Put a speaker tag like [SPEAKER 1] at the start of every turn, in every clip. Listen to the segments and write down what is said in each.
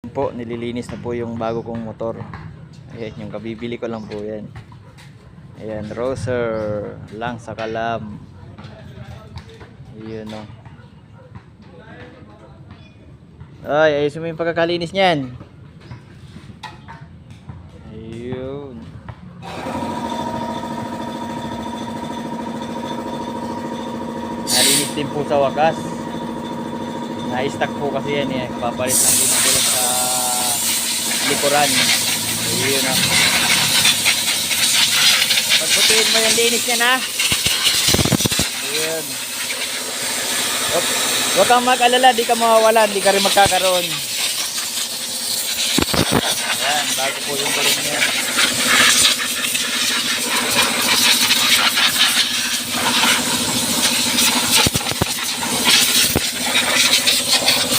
[SPEAKER 1] Po, nililinis na po yung bago kong motor. Ayan, yung kabibili ko lang po yan. Ayan, Roser lang sa Kalam. Ayan o. Ay, ayos mo yung pagkakalinis niyan. Ayun. Nalinis din po sa wakas. Na-stack po kasi yan eh. Papalit lang din po sa likuran. Ayun o. Pagputuin mo yung linis niya na. Ayun. Huwag kang mag-alala, di ka mawawala, di ka rin magkakaroon. Ayan, bago po yung galing niya.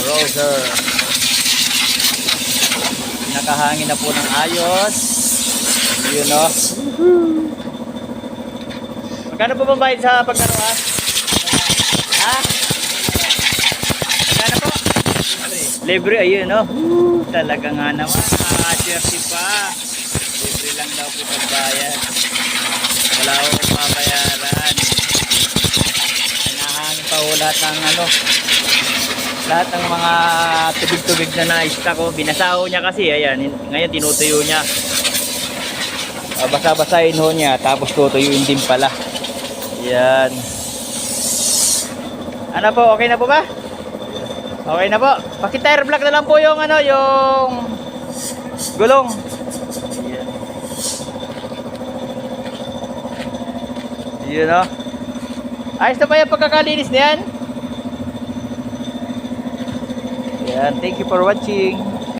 [SPEAKER 1] Roser. Nakahangin na po ng ayos. Yun o. Magkano po ba bayad sa pagkaroon? Ha? Magkano po? Libre, ayun o. Talaga nga naman. Nakaka-jersey pa. Libre lang daw po pagbayad. Wala ko papayaran. Nahangin pa po lahat ng ano. Lahat ng mga tubig-tubig na na-stack ko. Binasaho niya kasi. Ayan. Ngayon tinutuyo niya. Basa-basahin ho niya. Tapos tutuyuin din pala. Yan. Ano po? Okay na po ba? Okay na po. Paki-tire block na lang po yung ano, yung gulong. Yan. Yun o. Ayos na ba yung pagkakalinis niyan? Yan. Thank you for watching.